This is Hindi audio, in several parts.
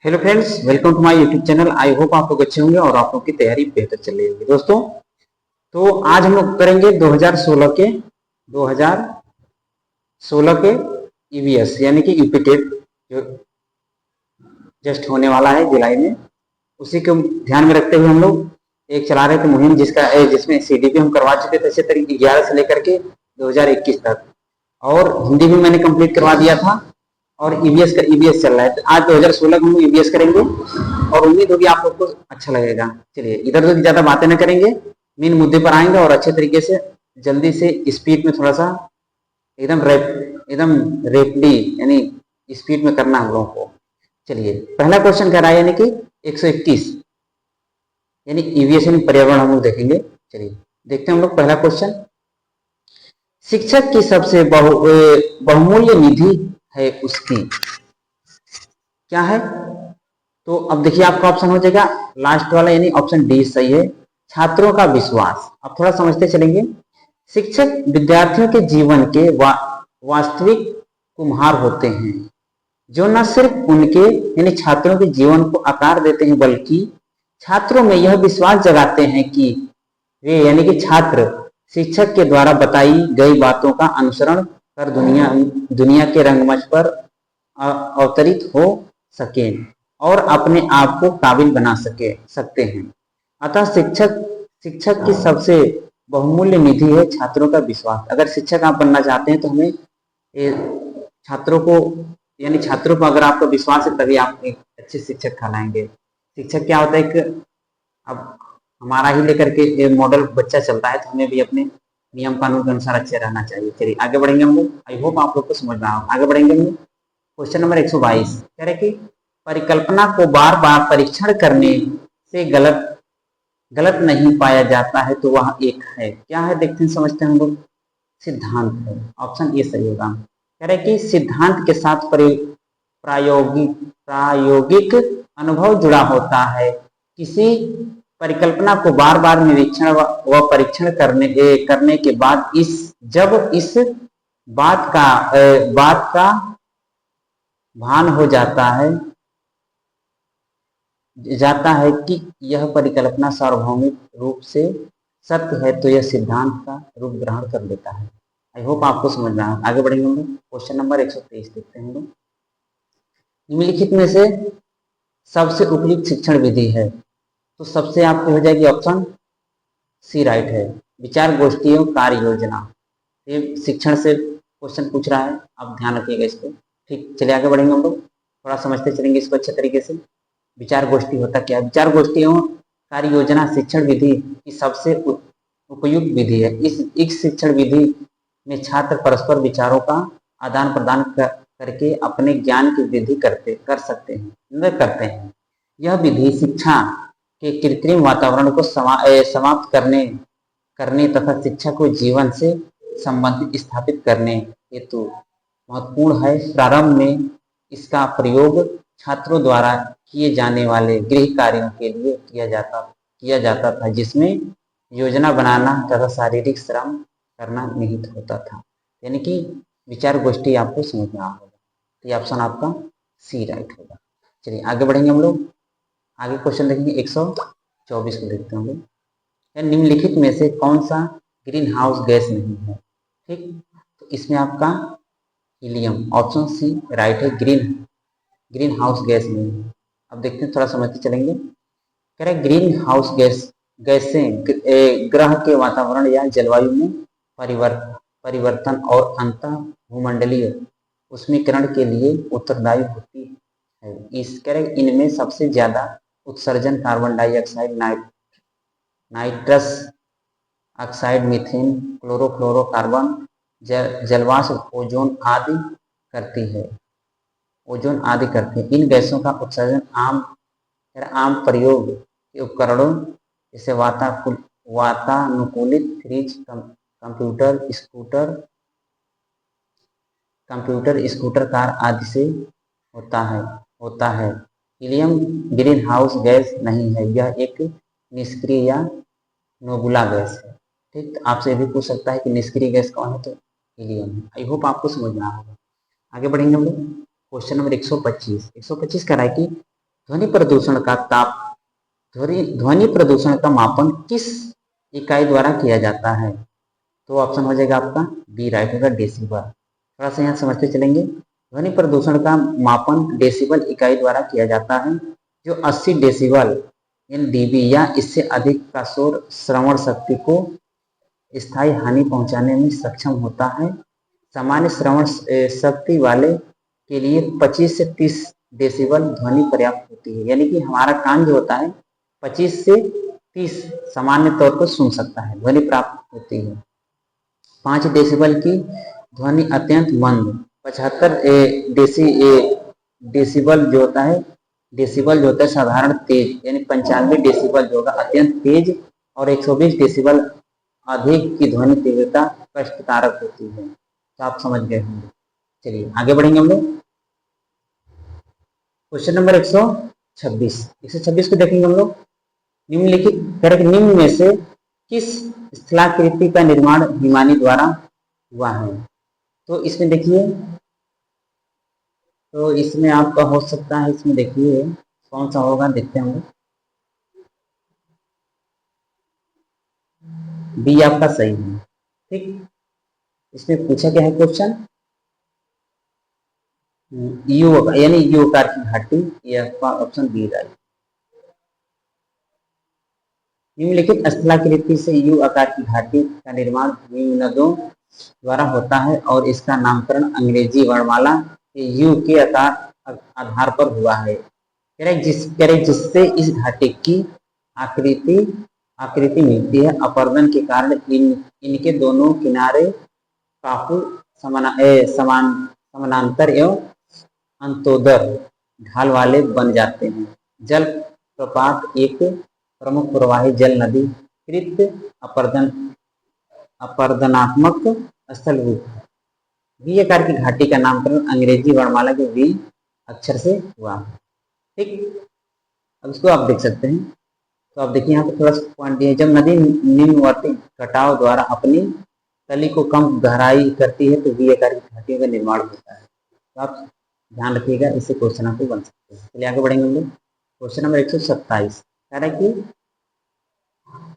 Hello friends, welcome to my YouTube channel. I hope आप लोग अच्छे होंगे और आप लोग की तैयारी बेहतर चल रही होगी। दोस्तों, तो आज हम लोग करेंगे 2016 के ईवीएस यानी कि यूपीटेट जो जस्ट होने वाला है जुलाई में, उसी को ध्यान में रखते हुए हम लोग एक चला रहे थे मुहिम जिसमें सीडीपी हम करवा चुके थे अच्छे तरीके 11 से लेकर के 2021 तक, और हिंदी भी मैंने कंप्लीट करवा दिया था और ईवीएस चल रहा है। तो आज 2016 को हम ईवीएस करेंगे और उम्मीद होगी आप लोग को अच्छा लगेगा। चलिए, इधर उधर ज्यादा बातें न करेंगे, मेन मुद्दे पर आएंगे और अच्छे तरीके से जल्दी से स्पीड में थोड़ा सा एकदम रेपली यानी स्पीड में करना हम लोगों को। चलिए, पहला क्वेश्चन कह रहा है यानी कि 121 यानी ईवीएस यानी पर्यावरण हम लोग देखेंगे। चलिए देखते हैं हम लोग पहला क्वेश्चन। शिक्षक की सबसे बहुमूल्य निधि है उसकी, क्या है? तो अब देखिए, आपका ऑप्शन हो जाएगा लास्ट वाला यानी ऑप्शन डी सही है, छात्रों का विश्वास। अब थोड़ा समझते चलेंगे। शिक्षक विद्यार्थियों के जीवन के वास्तविक कुम्हार होते हैं, जो न सिर्फ उनके यानी छात्रों के जीवन को आकार देते हैं, बल्कि छात्रों में यह विश्वास जगाते हैं कि वे यानी कि छात्र शिक्षक के द्वारा बताई गई बातों का अनुसरण कर दुनिया के रंगमंच पर अवतरित हो सके और अपने आप को काबिल बना सकते हैं। अतः शिक्षक की सबसे बहुमूल्य निधि है छात्रों का विश्वास। अगर शिक्षक आप बनना चाहते हैं तो हमें छात्रों को यानी छात्रों पर अगर आपका विश्वास है तभी आप एक अच्छे शिक्षक कहलाएंगे। शिक्षक क्या होता है? एक अब हमारा ही लेकर के मॉडल बच्चा चलता है, तो हमें भी अपने नियम कानून के अनुसार अच्छे रहना चाहिए। चलिए आगे बढ़ेंगे हम लोग। आई होप आप लोग को समझ में आए। आगे बढ़ेंगे हम लोग। क्वेश्चन नंबर 122 कह रहे कि परिकल्पना को बार बार परीक्षण करने से गलत नहीं पाया जाता है तो वह एक है, क्या है? देखते हैं, समझते हैं हम लोग। सिद्धांत है, ऑप्शन ए सही होगा। कह रहे कि सिद्धांत के साथ प्रायोगिक अनुभव जुड़ा होता है। किसी परिकल्पना को बार बार निरीक्षण व परीक्षण करने के बाद जब इस बात का भान हो जाता है कि यह परिकल्पना सार्वभौमिक रूप से सत्य है, तो यह सिद्धांत का रूप ग्रहण कर लेता है। आई होप आपको समझ में आया। आगे बढ़ेंगे हम लोग। क्वेश्चन नंबर 123 देखते हैं हम लोग। निम्नलिखित में से सबसे उपयुक्त शिक्षण विधि है, तो सबसे आपकी हो जाएगी ऑप्शन सी राइट है, विचार गोष्ठियों कार्य योजना। ये शिक्षण से क्वेश्चन पूछ रहा है, आप ध्यान रखिएगा इसको। ठीक, चलिए आगे बढ़ेंगे हम लोग, थोड़ा समझते चलेंगे इसको अच्छे तरीके से। विचार गोष्ठी होता क्या है? विचार गोष्ठियों कार्य योजना शिक्षण विधि की सबसे उपयुक्त विधि है। इस शिक्षण विधि में छात्र परस्पर विचारों का आदान प्रदान करके अपने ज्ञान की वृद्धि कर सकते हैं। यह विधि शिक्षा के कृत्रिम वातावरण को समाप्त करने तथा शिक्षा को जीवन से संबंधित स्थापित करने हेतु महत्वपूर्ण है। प्रारंभ में इसका प्रयोग छात्रों द्वारा किए जाने वाले गृह कार्यों के लिए किया जाता था, जिसमें योजना बनाना तथा शारीरिक श्रम करना निहित होता था। यानी कि विचार गोष्ठी आपको समझ में आ होगा, तो ये ऑप्शन आपका सी राइट होगा। चलिए आगे बढ़ेंगे हम लोग। आगे क्वेश्चन देखेंगे 124 को देखते हैं हम लोग। निम्नलिखित में से कौन सा ग्रीन हाउस गैस नहीं है? ठीक, तो इसमें आपका हीलियम, ऑप्शन सी राइट है, ग्रीन हाउस गैस नहीं है। अब देखते हैं, थोड़ा समझते चलेंगे। कह रहे ग्रीन हाउस गैसें ग्रह के वातावरण या जलवायु में परिवर्तन और अंत भूमंडलीय उष्मीकरण के लिए उत्तरदायी होती है। इस कह रहे इनमें सबसे ज्यादा उत्सर्जन carbon dioxide, nitrous oxide, methane, chlorofluorocarbon, जलवाष्प, ओजोन आदि करती है। इन गैसों का उत्सर्जन आम प्रयोग के उपकरणों जैसे वातानुकूलित फ्रिज, कंप्यूटर, स्कूटर, कार आदि से होता है। हीलियम ग्रीन हाउस गैस नहीं है, यह एक निष्क्रिय या नोबुला गैस है। ठीक, आपसे भी पूछ सकता है कि निष्क्रिय गैस कौन है, तो हीलियम है। आई होप आपको समझ में आया होगा। आगे बढ़ेंगे हम लोग। क्वेश्चन नंबर 125 कह रहा है कि ध्वनि प्रदूषण का ध्वनि प्रदूषण का मापन किस इकाई द्वारा किया जाता है? तो ऑप्शन हो जाएगा आपका बी राइट होगा, डेसिबल। थोड़ा सा यहाँ समझते चलेंगे। ध्वनि प्रदूषण का मापन डेसिबल इकाई द्वारा किया जाता है, जो 80 डेसिबल इन डीबी या इससे अधिक का शोर श्रवण शक्ति को स्थायी हानि पहुंचाने में सक्षम होता है। सामान्य श्रवण शक्ति वाले के लिए 25 से 30 डेसिबल ध्वनि पर्याप्त होती है। यानी कि हमारा कान जो होता है 25 से 30 सामान्य तौर पर सुन सकता है, ध्वनि प्राप्त होती है। 5 डेसिबल की ध्वनि अत्यंत मंद, 75 डेसिबल जो होता है साधारण तेज, यानी 95 डेसिबल जो होगा अत्यंत तेज, और 120 डेसिबल अधिक की ध्वनि तीव्रता कष्टकारक होती है। तो आप समझ गए होंगे। चलिए आगे बढ़ेंगे हम लोग। क्वेश्चन नंबर 126 को देखेंगे हम लोग। निम्न में से किस स्थलाकृति का निर्माण हिमानी द्वारा हुआ है? तो इसमें देखिए, तो इसमें आपका हो सकता है, इसमें देखिए कौन सा होगा, देखते हैं हम। बी आपका सही है। ठीक, इसमें पूछा क्या है क्वेश्चन, यू यानी यू आकार की घाटी, ये आपका ऑप्शन बी राइट। निम्नलिखित स्थलाकृति से यू आकार की घाटी का निर्माण नदों द्वारा होता है और इसका नामकरण अंग्रेजी वर्णमाला के यू के आधार पर हुआ है। जिससे इस घाटी की आकृति आकृति मिलती है। अपर्दन के कारण इनके दोनों किनारे काफी समानांतर एवं अंतोदर ढाल वाले बन जाते हैं। जल प्रपात एक प्रमुख प्रवाही जल नदी कृत अपर्दनात्मक स्थल रूप है। वी आकार की घाटी का नामकरण अंग्रेजी वर्णमाला के वी अक्षर से हुआ। ठीक, अब इसको आप देख सकते हैं। तो आप देखिए यहाँ पे थोड़ा सा पॉइंट दिया है, जब नदी निम्नवर्ती कटाव द्वारा अपनी तली को कम गहराई करती है तो वी आकार की घाटियों का निर्माण होता है। तो आप ध्यान रखिएगा, इससे क्वेश्चन आपको बन सकते हैं। चलिए आगे बढ़ेंगे हम लोग। क्वेश्चन नंबर 127 कह रहा है कि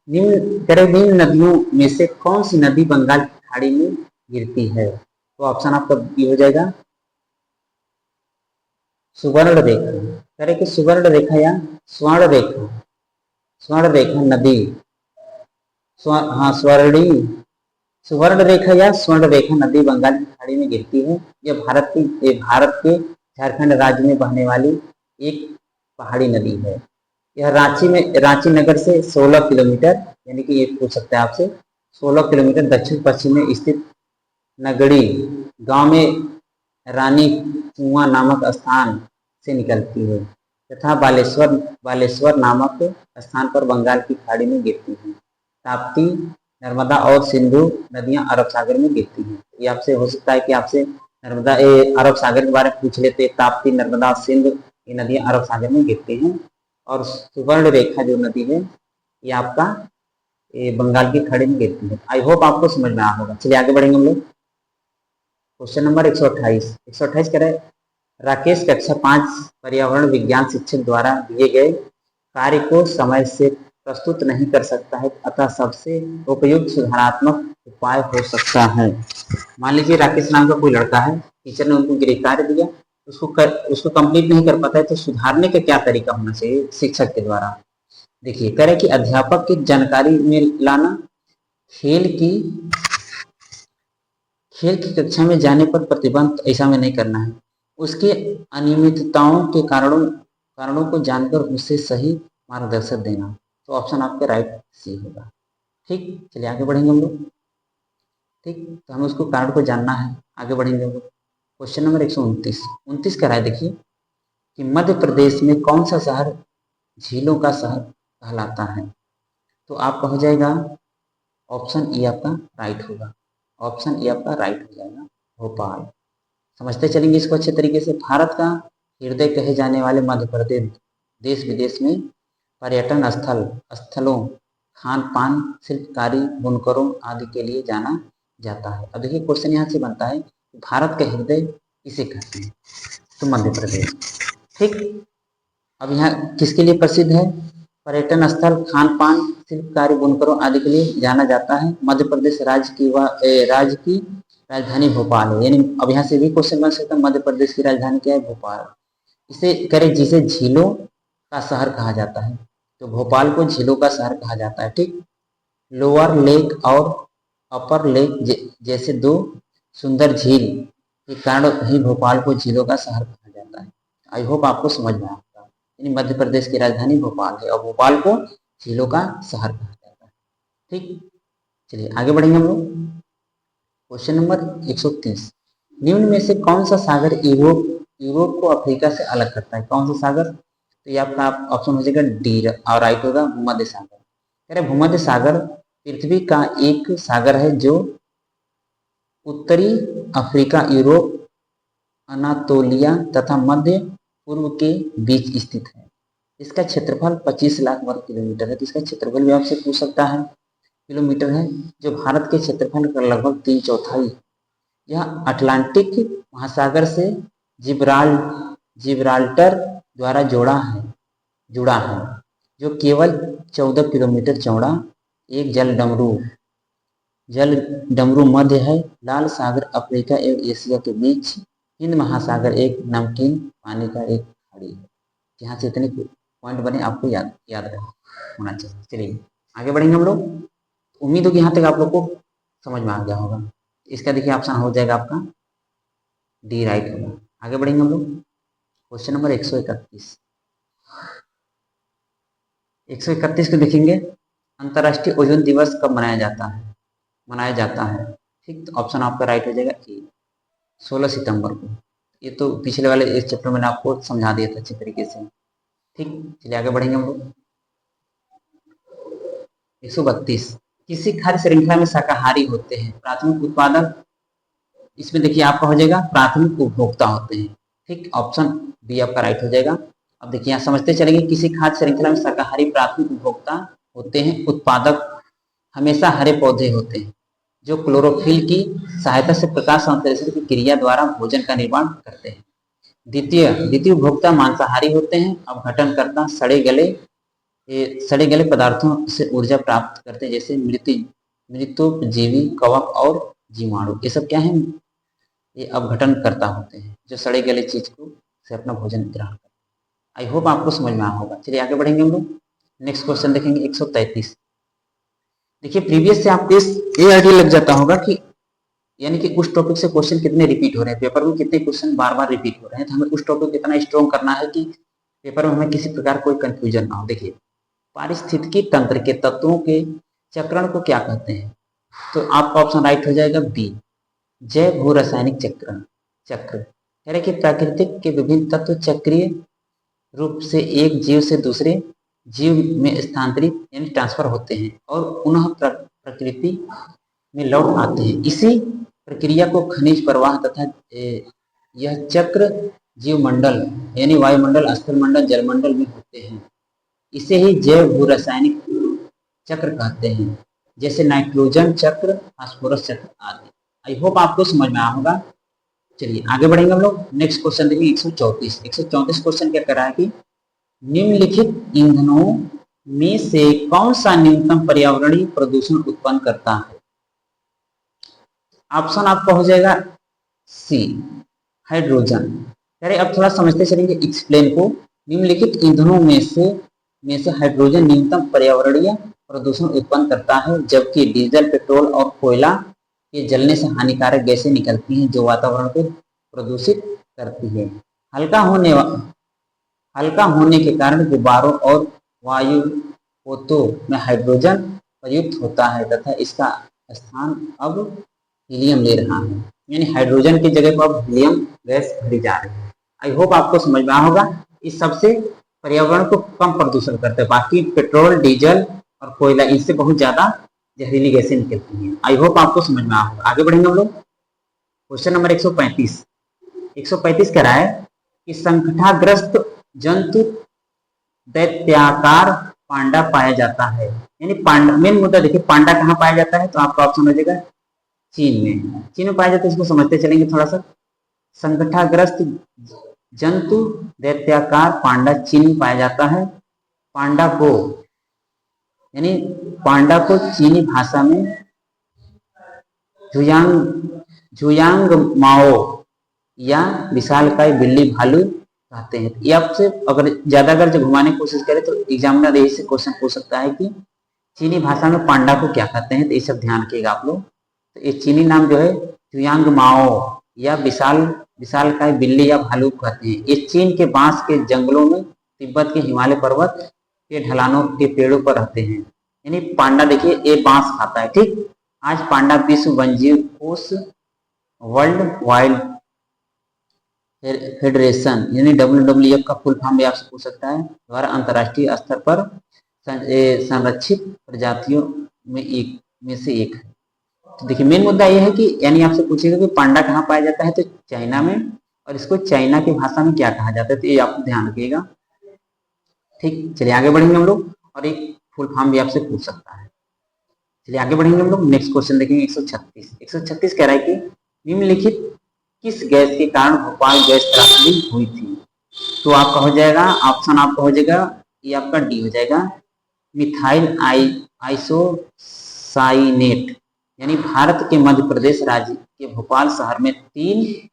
निम्न नदियों में से कौन सी नदी बंगाल की खाड़ी में गिरती है? तो ऑप्शन आपका बी हो जाएगा सुवर्ण रेखा। कह रहे कि सुवर्ण रेखा या स्वर्ण रेखा, स्वर्ण रेखा नदी, हाँ स्वर्णी, सुवर्ण रेखा या स्वर्ण रेखा नदी बंगाल की खाड़ी में गिरती है। यह भारत के झारखंड राज्य में बहने वाली एक पहाड़ी नदी है। यह रांची नगर से 16 किलोमीटर, यानी कि ये पूछ सकता है आपसे, 16 किलोमीटर दक्षिण पश्चिम में स्थित नगड़ी गांव में रानी कुआं नामक स्थान से निकलती है तथा बालेश्वर नामक स्थान पर बंगाल की खाड़ी में गिरती है। ताप्ती, नर्मदा और सिंधु नदियां अरब सागर में गिरती हैं। ये आपसे हो सकता है कि आपसे नर्मदा अरब सागर के बारे में पूछ लेते। ताप्ती, नर्मदा, सिंधु ये नदियां अरब सागर में गिरती हैं। और सुवर्ण रेखा जो नदी है ये आपका ये बंगाल की खाड़ी में गिरती है। आई होप आपको समझ में आया होगा। चलिए आगे बढ़ेंगे हम लोग। क्वेश्चन नंबर 128 कह रहे राकेश कक्षा 5 पर्यावरण विज्ञान शिक्षक द्वारा दिए गए कार्य को समय से प्रस्तुत नहीं कर सकता है, अतः सबसे उपयुक्त सुधारात्मक उपाय हो सकता है। मान लीजिए राकेश नाम का कोई लड़का है, टीचर ने उनको गृह कार्य दिया, उसको कंप्लीट नहीं कर पाता है, तो सुधारने का क्या तरीका होना चाहिए शिक्षक के द्वारा? देखिए कह रहे कि अध्यापक की जानकारी में लाना, खेल की कक्षा में जाने पर प्रतिबंध ऐसा में नहीं करना है, उसके अनियमितताओं के कारणों को जानकर उसे सही मार्गदर्शन देना। तो ऑप्शन आपका राइट सी होगा। ठीक, चलिए आगे बढ़ेंगे हम लोग। ठीक, तो हमें उसको कारण को जानना है, आगे बढ़ेंगे हम लोग। क्वेश्चन नंबर 129 कह रहा है देखिए कि मध्य प्रदेश में कौन सा शहर झीलों का शहर कहलाता है? तो आपका हो जाएगा ऑप्शन ई आपका राइट होगा। ऑप्शन ई आपका राइट हो जाएगा, भोपाल। समझते चलेंगे इसको अच्छे तरीके से। भारत का हृदय कहे जाने वाले मध्य प्रदेश देश विदेश में पर्यटन स्थलों, खान पान, शिल्पकारी, बुनकरों आदि के लिए जाना जाता है। अब देखिए क्वेश्चन यहाँ से बनता है भारत का हृदय किसे कहते हैं? तो मध्य प्रदेश। ठीक, अब यहाँ किसके लिए प्रसिद्ध है? पर्यटन स्थल, खान पान, शिल्पकारी, बुनकरों आदि के लिए जाना जाता है। मध्य प्रदेश राज्य की राजधानी भोपाल है। यानी अब यहाँ से भी क्वेश्चन बन सकता है, मध्य प्रदेश की राजधानी क्या है? भोपाल। इसे करें जिसे झीलों का शहर कहा जाता है, तो भोपाल को झीलों का शहर कहा जाता है। ठीक, लोअर लेक और अपर लेक जैसे दो सुंदर झील के कारण ही भोपाल को झीलों का शहर कहा जाता है। आई होप आपको समझ में आता है। यानी मध्य प्रदेश की राजधानी भोपाल है और भोपाल को झीलों का शहर कहा जाता है। ठीक, चलिए आगे बढ़ेंगे हम लोग। क्वेश्चन नंबर 130, निम्न में से कौन सा सागर यूरोप को अफ्रीका से अलग करता है? कौन सा सागर? तो ये आपका ऑप्शन हो जाएगा डी और राइट होगा भूमध्य सागर। कह रहे भूमध्य सागर पृथ्वी का एक सागर है जो उत्तरी अफ्रीका, यूरोप, अनातोलिया तथा मध्य पूर्व के बीच स्थित है। इसका क्षेत्रफल 25 लाख वर्ग किलोमीटर है। तो इसका क्षेत्रफल भी आपसे पूछ सकता है, किलोमीटर है, जो भारत के क्षेत्रफल का लगभग 3/4। यह अटलांटिक महासागर से जिब्राल्टर द्वारा जुड़ा है, जो केवल 14 किलोमीटर चौड़ा एक जल डमरू मध्य है। लाल सागर अफ्रीका एवं एशिया के बीच, हिंद महासागर एक नमकीन पानी का एक खाड़ी है। यहाँ से इतने पॉइंट बने आपको याद होना चाहिए। चलिए आगे बढ़ेंगे हम लोग। उम्मीद हो कि यहाँ तक आप लोग को समझ में आ गया होगा। इसका देखिए ऑप्शन हो जाएगा आपका डी राइट होगा। आगे बढ़ेंगे हम लोग। Question number 131। 131 को देखेंगे, अंतर्राष्ट्रीय ओजोन दिवस कब मनाया जाता है? ठीक, तो ऑप्शन आपका राइट हो जाएगा ए, 16 सितंबर को। ये तो पिछले वाले इस चैप्टर में आपको समझा दिया था अच्छे तरीके से। ठीक, चलिए आगे बढ़ेंगे हम लोग। 132, किसी खाद्य श्रृंखला में शाकाहारी होते हैं? प्राथमिक उत्पादक, इसमें देखिए आपका हो जाएगा प्राथमिक उपभोक्ता होते हैं। ठीक, ऑप्शन बी आपका राइट हो जाएगा। अब देखिए यहाँ समझते चलेंगे, किसी खाद्य श्रृंखला में शाकाहारी प्राथमिक उपभोक्ता होते हैं। उत्पादक हमेशा हरे पौधे होते हैं, जो क्लोरोफिल की सहायता से प्रकाश संश्लेषण की क्रिया द्वारा भोजन का निर्माण करते हैं। द्वितीय उपभोक्ता मांसाहारी होते हैं। अपघटनकर्ता सड़े गले पदार्थों से ऊर्जा प्राप्त करते हैं, जैसे मृतोपजीवी, कवक और जीवाणु। ये सब क्या है? ये अपघटन करता होते हैं, जो सड़े गले चीज को से अपना भोजन ग्रहण करते हैं। आई होप आपको समझ में आया होगा। चलिए आगे बढ़ेंगे हम लोग। नेक्स्ट क्वेश्चन देखेंगे 133। देखिए प्रीवियस से आपको ये आइडिया लग जाता होगा कि यानी कि उस टॉपिक से क्वेश्चन कितने रिपीट हो रहे हैं, पेपर में कितने क्वेश्चन बार बार रिपीट हो रहे हैं। तो हमें उस टॉपिक कितना स्ट्रॉन्ग करना है कि पेपर में हमें किसी प्रकार कोई कंफ्यूजन ना हो। देखिए पारिस्थितिकी तंत्र के तत्वों के चक्रण को क्या कहते हैं? तो आपका ऑप्शन राइट हो जाएगा बी, जैव भू रासायनिक चक्र। कह रहे कि प्राकृतिक के विभिन्न तत्व चक्रीय रूप से एक जीव से दूसरे जीव में स्थानांतरित यानी ट्रांसफर होते हैं और पुनः प्रकृति में लौट आते हैं। इसी प्रक्रिया को खनिज प्रवाह तथा यह चक्र जीवमंडल यानी वायुमंडल, स्थलमंडल, जलमंडल में होते हैं। इसे ही जैव भू रासायनिक चक्र कहते हैं, जैसे नाइट्रोजन चक्र, फास्फोरस चक्र आदि। आई होप आपको समझ में आया होगा। चलिए आगे बढ़ेंगे हम लोग। नेक्स्ट क्वेश्चन देखिए 134 क्वेश्चन क्या कर रहा है कि निम्नलिखित ईंधनों में से कौन सा न्यूनतम पर्यावरणीय प्रदूषण उत्पन्न करता है? ऑप्शन आपका हो जाएगा सी, हाइड्रोजन। अरे अब थोड़ा समझते चलेंगे एक्सप्लेन को। निम्नलिखित ईंधनों में से हाइड्रोजन न्यूनतम पर्यावरणीय प्रदूषण उत्पन्न करता है, जबकि डीजल, पेट्रोल और कोयला के जलने से हानिकारक गैसें निकलती हैं, जो वातावरण को प्रदूषित करती है। हल्का होने के कारण गुब्बारों और वायुपोतों में हाइड्रोजन प्रयुक्त होता है तथा इसका स्थान अब हीलियम ले रहा है। यानी हाइड्रोजन की जगह पर अब हीलियम गैस भरी जा रही है। आई होप आपको समझ में आया होगा। इस सबसे पर्यावरण को कम प्रदूषण करते हैं। बाकी पेट्रोल, डीजल और कोयला, इनसे बहुत ज्यादा जहरीली गैसें निकलती हैं। आई होप आपको समझ में आया होगा। आगे बढ़ेंगे हम लोग। क्वेश्चन नंबर 135 कह रहा है कि संकटाग्रस्त जंतु दैत्याकार पांडा पाया जाता है। यानी पांडा, मेन मुद्दा देखिए पांडा कहाँ पाया जाता है? तो आपका ऑप्शन हो जाएगा चीन में पाया जाता है। इसको समझते चलेंगे थोड़ा सा। संकटाग्रस्त जंतु दैत्याकार पांडा चीन में पाया जाता है। पांडा को यानी पांडा को चीनी भाषा में झुयांग माओ या विशालकाय बिल्ली भालू कहते हैं। ये आपसे अगर ज्यादा अगर जो घुमाने की कोशिश करें तो एग्जामिनर यही से क्वेश्चन पूछ सकता है कि चीनी भाषा में पांडा को क्या कहते हैं, तो ये सब ध्यान रखिएगा आप लोग। तो ये चीनी नाम जो है झुयांग माओ या विशालकाय बिल्ली या भालू कहते हैं। ये चीन के बांस के जंगलों में, तिब्बत के हिमालय पर्वत के ढलानों के पेड़ों पर रहते हैं। यानी पांडा देखिए ये बांस खाता है। ठीक, आज पांडा विश्व वन्यजीव कोष वर्ल्ड वाइल्ड फेडरेशन यानी WWF का फुल फॉर्म भी आपसे पूछ सकता है, द्वारा अंतर्राष्ट्रीय स्तर पर संरक्षित प्रजातियों में से एक है। तो देखिए मेन मुद्दा यह है कि यानी आपसे पूछेगा कि पांडा कहाँ पाया जाता है, तो चाइना में, और इसको चाइना की भाषा में क्या कहा जाता है, तो ये आप ध्यान रखिएगा। ठीक, चलिए आगे बढ़ेंगे हम लोग, और एक फुल फॉर्म भी आपसे पूछ सकता है। चलिए आगे बढ़ेंगे हम लोग, नेक्स्ट क्वेश्चन देखेंगे 136 कह रहा है कि निम्नलिखित किस गैस के कारण भोपाल गैस त्रासदी हुई थी। तो आपका हो जाएगा ऑप्शन, आपका हो जाएगा ये आपका डी हो जाएगा, मिथाइल आइसोसाइनेट। यानी भारत के मध्य प्रदेश राज्य के भोपाल शहर में 3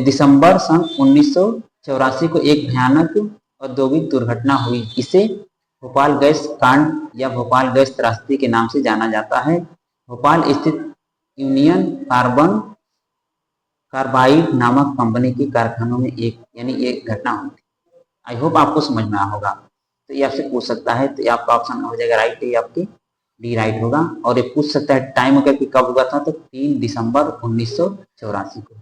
दिसंबर सन 1984 को एक भयानक औद्योगिक दुर्घटना हुई। इसे भोपाल गैस कांड या भोपाल गैस त्रासदी के नाम से जाना जाता है। भोपाल स्थित यूनियन कार्बाइड नामक कंपनी के कारखानों में एक घटना हुई थी। आई होप आपको समझ में आया होगा। तो ये आपसे पूछ सकता है, तो ये आपका ऑप्शन हो जाएगा राइट, ये आपकी डी राइट होगा। और ये पूछ सकता है टाइम अगर कि कब हुआ था, तो 3 दिसंबर 1984 को।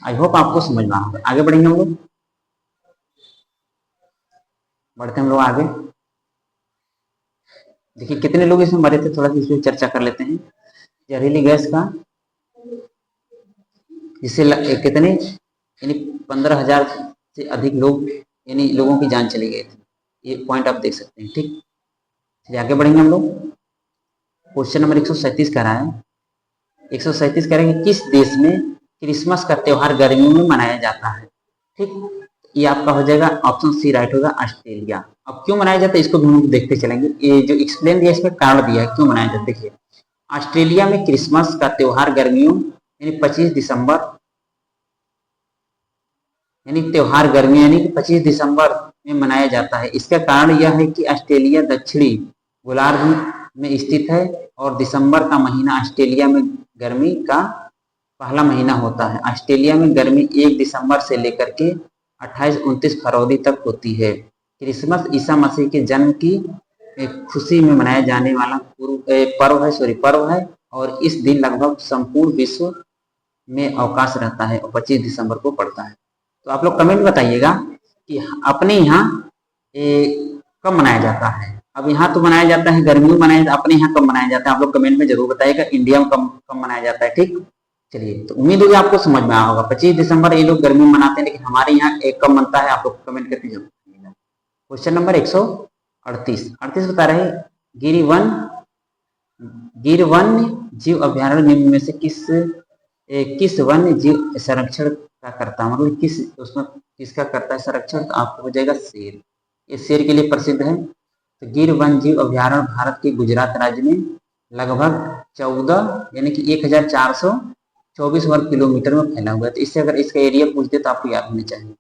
आई होप आपको समझ में आया होगा। आगे बढ़ेंगे हम लोग, बढ़ते हम लोग आगे। देखिए कितने लोग इसमें मरे थे, थोड़ा सा इसमें चर्चा कर लेते हैं। जहरीली गैस का जिससे कितने यानी 15,000 से अधिक लोग यानी लोगों की जान चली गई थी। ये पॉइंट आप देख सकते हैं। ठीक, चलिए आगे बढ़ेंगे हम लोग। क्वेश्चन नंबर 137 कह रहा है, 137 कह रहा है कि किस देश में क्रिसमस का त्योहार गर्मियों में मनाया जाता है। ठीक, ये आपका हो जाएगा ऑप्शन सी राइट होगा, ऑस्ट्रेलिया। अब क्यों मनाया जाता है इसको भी हम लोग देखते चलेंगे। ये जो एक्सप्लेन दिया इसमें कारण दिया है क्यों मनाया जाता है। देखिए ऑस्ट्रेलिया में क्रिसमस का त्योहार गर्मियों यानी 25 दिसंबर यानी त्योहार गर्मी यानी कि 25 दिसंबर में मनाया जाता है। इसका कारण यह है कि ऑस्ट्रेलिया दक्षिणी गोलार्ध में स्थित है और दिसंबर का महीना ऑस्ट्रेलिया में गर्मी का पहला महीना होता है। ऑस्ट्रेलिया में गर्मी 1 दिसंबर से लेकर के 28-29 फरवरी तक होती है। क्रिसमस ईसा मसीह के जन्म की खुशी में मनाया जाने वाला पर्व है और इस दिन लगभग संपूर्ण विश्व में अवकाश रहता है और 25 दिसंबर को पड़ता है। तो आप लोग कमेंट बताइएगा कि अपने यहाँ कब मनाया जाता है। अब यहाँ तो मनाया जाता है गर्मियों में मनाया जाता है, अपने यहाँ कब मनाया जाता है आप लोग कमेंट में जरूर बताइएगा। इंडिया में कब मनाया जाता है। ठीक, चलिए तो उम्मीद होगी आपको समझ में आया होगा। 25 दिसंबर ये लोग गर्मी में मनाते हैं, लेकिन हमारे यहाँ एक कब मनता है आप लोग कमेंट करके जरूर बताइएगा। क्वेश्चन नंबर 138 बता रहे गिरवन जीव अभ्यारण्य निम्न में से किस वन्य जीव संरक्षण का करता है, मतलब उसमें किसका करता है संरक्षण, तो आपको हो जाएगा शेर। ये शेर के लिए प्रसिद्ध है। तो गिर वन्य जीव अभ्यारण्य भारत के गुजरात राज्य में लगभग 14 यानी कि 1424 वर्ग किलोमीटर में फैला हुआ है। तो इससे अगर इसका एरिया पूछते तो आपको याद होनी चाहिए।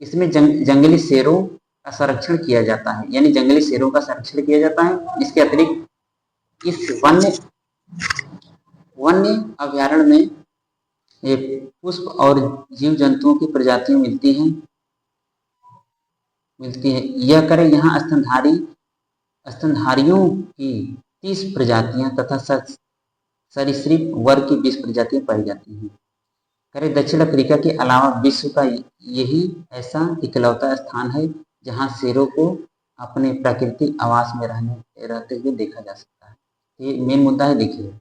इसमें जंगली शेरों का संरक्षण किया जाता है, यानी जंगली शेरों का संरक्षण किया जाता है। इसके अतिरिक्त इस वन्य अभ्यारण्य में पुष्प और जीव जंतुओं की प्रजातियां मिलती हैं। यह करें यहाँ स्तनधारियों की 30 प्रजातियां तथा सरीसृप वर्ग की 20 प्रजातियां पाई जाती हैं। करें दक्षिण अफ्रीका के अलावा विश्व का यही ऐसा इकलौता स्थान है जहां शेरों को अपने प्राकृतिक आवास में रहते हुए देखा जा सकता है। ये मेन मुद्दा है। देखिए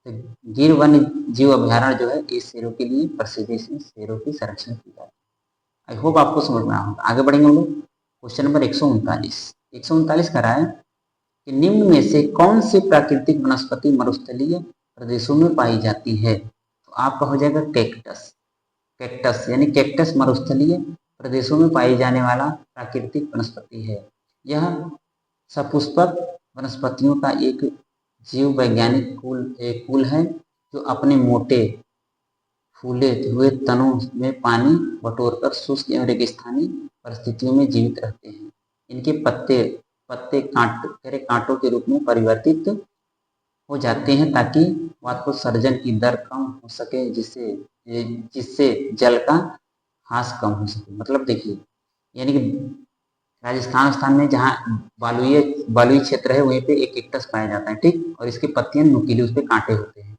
तो गिर वन्य जीव अभ्यारण्य जो है इस शेरों के लिए प्रसिद्ध है, इसमें शेरों की संरक्षण की जाती है। आई होप आपको समझ में आया होगा। आगे बढ़ेंगे हम लोग। क्वेश्चन नंबर 139 कह रहा है कि निम्न में से कौन सी प्राकृतिक वनस्पति मरुस्थलीय प्रदेशों में पाई जाती है। तो आपका हो जाएगा कैक्टस। कैक्टस यानी कैक्टस मरुस्थलीय प्रदेशों में पाई जाने वाला प्राकृतिक वनस्पति है। यह सपुष्पक वनस्पतियों का एक जीव वैज्ञानिक कुल है जो अपने मोटे फूले हुए तनों में पानी बटोरकर शुष्क एवं रेगिस्तानी परिस्थितियों में जीवित रहते हैं। इनके पत्ते पत्ते कांटों के रूप में परिवर्तित हो जाते हैं ताकि वाष्पोत्सर्जन की दर कम हो सके, जिससे जल का ह्रास कम हो सके। मतलब देखिए, यानी कि राजस्थान में जहाँ बालुई क्षेत्र है वहीं पे एक कैक्टस पाया जाता है, ठीक, और इसकी पत्तियां नुकीली, उस पर कांटे होते हैं।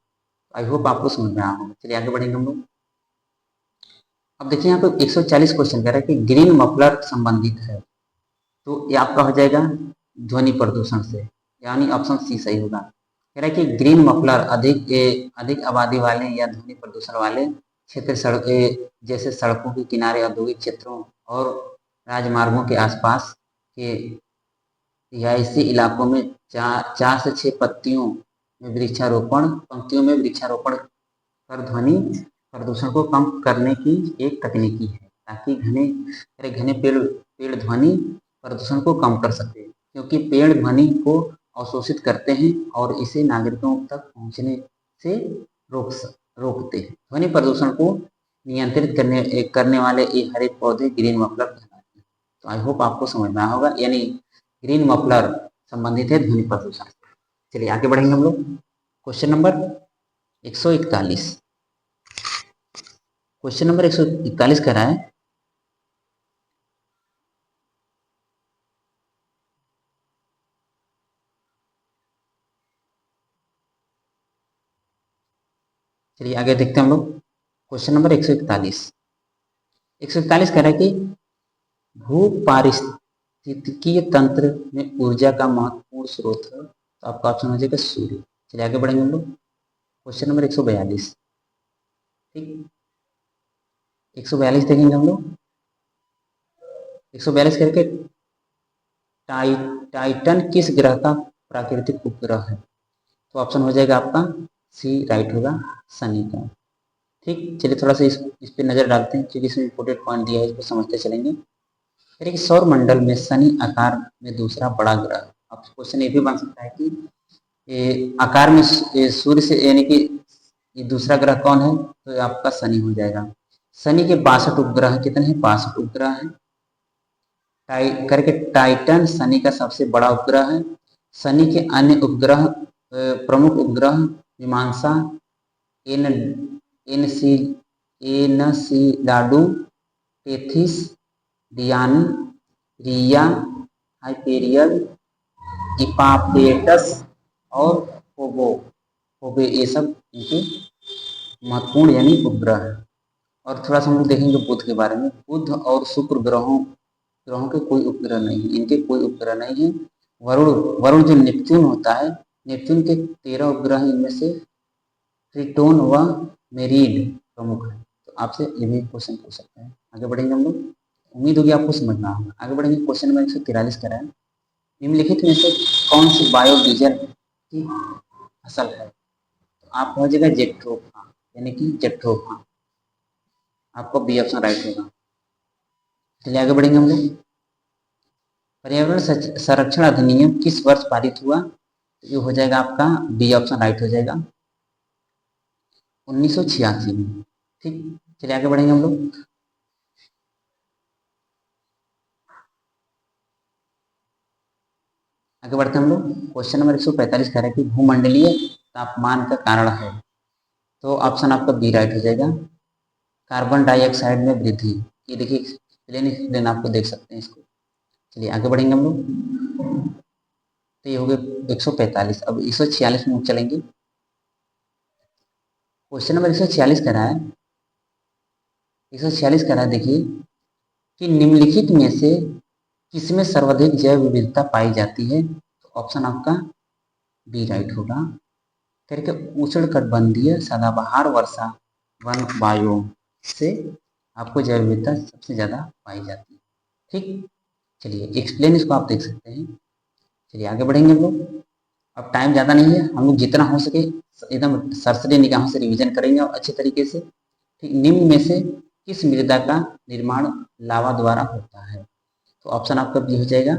आई होप आपको समझ में आया होगा। चलिए आगे बढ़ेंगे हम लोग। अब देखिए यहाँ पे 140 क्वेश्चन कह रहा है कि ग्रीन मफलर संबंधित है, तो ये आपका हो जाएगा ध्वनि प्रदूषण से, यानी ऑप्शन सी सही होगा। कह रहा है कि ग्रीन मफलर अधिक आबादी वाले या ध्वनि प्रदूषण वाले क्षेत्र जैसे सड़कों के किनारे, औद्योगिक क्षेत्रों और राजमार्गों के आसपास के रिहायशी इलाकों में 4 से 6 पंक्तियों में वृक्षारोपण कर ध्वनि प्रदूषण को कम करने की एक तकनीकी है, ताकि घने पेड़ ध्वनि प्रदूषण को कम कर सके, क्योंकि पेड़ ध्वनि को अवशोषित करते हैं और इसे नागरिकों तक पहुंचने से रोकते हैं। ध्वनि प्रदूषण को नियंत्रित करने वाले ये हरे पौधे ग्रीन मफलर कहलाते हैं। तो आई होप आपको समझ में आया होगा, यानी ग्रीन मफलर संबंधित है ध्वनि प्रदूषण। चलिए आगे बढ़ेंगे हम लोग। Question number 141। क्वेश्चन नंबर 141 कह रहा है चलिए आगे देखते हैं हम लोग। क्वेश्चन नंबर 141 कह रहा है कि भू पारिस्थितिकीय तंत्र में ऊर्जा का महत्वपूर्ण स्रोत है, तो आपका ऑप्शन हो जाएगा सूर्य। चलिए आगे बढ़ेंगे हम लोग। क्वेश्चन नंबर 142, ठीक, 142 देखेंगे हम लोग। 142 करके टाइटन किस ग्रह का प्राकृतिक उपग्रह है, तो ऑप्शन हो जाएगा आपका सी राइट होगा, शनि का। ठीक, चलिए थोड़ा सा इस पे नजर डालते हैं, क्योंकि इसमें इंपोर्टेंट पॉइंट दिया है, इसको समझते चलेंगे। फिर एक सौर मंडल में शनि आकार में दूसरा बड़ा ग्रह। अब क्वेश्चन ये भी बन सकता है कि आकार में सूर्य से, यानी कि ये दूसरा ग्रह कौन है, तो आपका शनि हो जाएगा। शनि के 62 उपग्रह कितने हैं, 62 उपग्रह हैं। टाइटन शनि का सबसे बड़ा उपग्रह है। शनि के अन्य उपग्रह, प्रमुख उपग्रह मीमांसा, एनसीलाडू, टेथिस, डियान, रिया, हाइपेरियल, इपापेटस और फोबे, ये सब इनके महत्वपूर्ण यानी उपग्रह है। और थोड़ा सा हम लोग देखेंगे बुध के बारे में। बुध और शुक्र ग्रहों के कोई उपग्रह नहीं है, इनके कोई उपग्रह नहीं है। वरुण जो नेपच्यून होता है, नेपच्यून के 13 उपग्रह, इनमें से ट्रिटोन व मेरिड प्रमुख है। तो आपसे ये भी क्वेश्चन पूछ सकते हैं। आगे बढ़ेंगे हम लोग, उम्मीद होगी आपको समझना होगा। आगे बढ़ेंगे। क्वेश्चन नंबर 143 कह रहा है निम्नलिखित में से कौन सी बायोडीजल की फसल है, तो आप हो जाएगा जेट्रोफा, यानी कि जेट्रोफा, आपको बी ऑप्शन राइट होगा। चलिए आगे बढ़ेंगे हम लोग। पर्यावरण संरक्षण अधिनियम किस वर्ष पारित हुआ, तो ये हो जाएगा आपका बी ऑप्शन राइट हो जाएगा, 1986 में। ठीक, चलिए आगे बढ़ेंगे हम लोग। आगे बढ़ते हैं हम लोग। क्वेश्चन नंबर 145 कह रहा है कि भूमंडलीय तापमान का कारण है, तो ऑप्शन आपका बी राइट हो जाएगा, कार्बन डाइऑक्साइड में वृद्धि। ये देखिए प्लेन आपको देख सकते हैं इसको। चलिए आगे बढ़ेंगे हम लोग। तो ये हो गए 145। अब 146 में चलेंगे। क्वेश्चन नंबर 146 कह रहा है 146 कह रहा है देखिए कि निम्नलिखित में से किसमें सर्वाधिक जैव विविधता पाई जाती है, तो ऑप्शन आपका बी राइट होगा, करके उष्णकटिबंधीय सदाबहार वर्षा वन बायोम से आपको जैव विविधता सबसे ज्यादा पाई जाती है। ठीक, चलिए एक्सप्लेन इसको आप देख सकते हैं। चलिए आगे बढ़ेंगे हम लोग। अब टाइम ज़्यादा नहीं है, हम लोग जितना हो सके एकदम सरसरी निगाहों से रिवीजन करेंगे और अच्छे तरीके से। ठीक, निम्न में से किस मृदा का निर्माण लावा द्वारा होता है? तो ऑप्शन आपका बी हो जाएगा,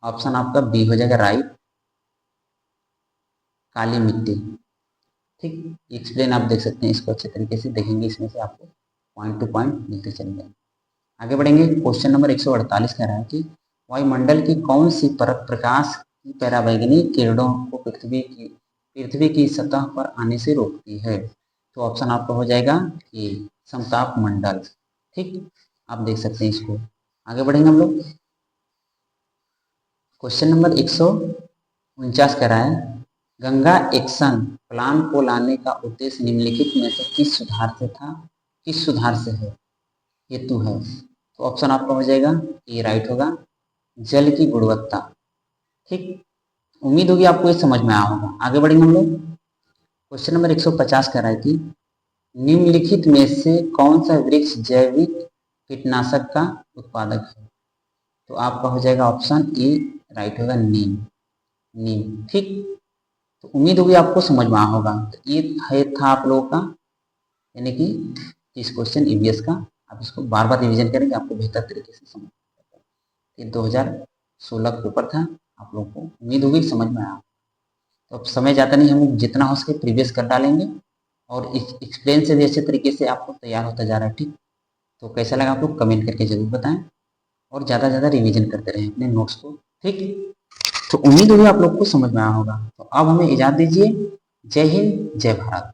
ऑप्शन आपका बी हो जाएगा राइट, काली मिट्टी। ठीक, एक्सप्लेन आप देख सकते हैं इसको अच्छे तरीके से देखेंगे, इसमें से आपको पॉइंट टू पॉइंट मिलते चलेंगे। आगे बढ़ेंगे, क्वेश्चन नंबर 148 कह रहा है कि वायुमंडल की कौन सी परत प्रकाश की परावैंगनी किरणों को पृथ्वी की सतह पर आने से रोकती है? तो ऑप्शन आपका हो जाएगा ए, समताप मंडल। ठीक, आप देख सकते हैं इसको। आगे बढ़ेंगे हम लोग, क्वेश्चन नंबर 149 कह रहा है गंगा एक्शन प्लान को लाने का उद्देश्य निम्नलिखित में से किस सुधार से था, किस सुधार से है, हेतु है? तो ऑप्शन आपका हो जाएगा ए राइट होगा, जल की गुणवत्ता। ठीक, उम्मीद होगी आपको ये समझ में आया होगा। आगे बढ़ेंगे हम लोग, क्वेश्चन नंबर 150 कह रहा है कि निम्नलिखित में से कौन सा वृक्ष जैविक कीटनाशक का उत्पादक है? तो आपका हो जाएगा ऑप्शन ए राइट होगा, नीम। नीम, ठीक, तो उम्मीद होगी आपको समझ में आया होगा। तो ये था आप लोगों का यानी कि इस क्वेश्चन ईवीएस का। आप इसको बार बार रिवीजन करेंगे, आपको बेहतर तरीके से समझ ये 2016 का पेपर था, आप लोगों को उम्मीद होगी समझ में आया। तो अब समय जाता नहीं, हम जितना हो सके प्रीवियस कर डालेंगे और एक्सप्लेन से भी अच्छे तरीके से आपको तैयार होता जा रहा है। ठीक, तो कैसा लगा आप लोग कमेंट करके जरूर बताएं और ज़्यादा से ज़्यादा रिवीजन करते रहें अपने नोट्स को। ठीक, तो उम्मीद होगी आप लोग को समझ में आया होगा। तो अब हमें इजाज़त दीजिए। जय हिंद, जय भारत।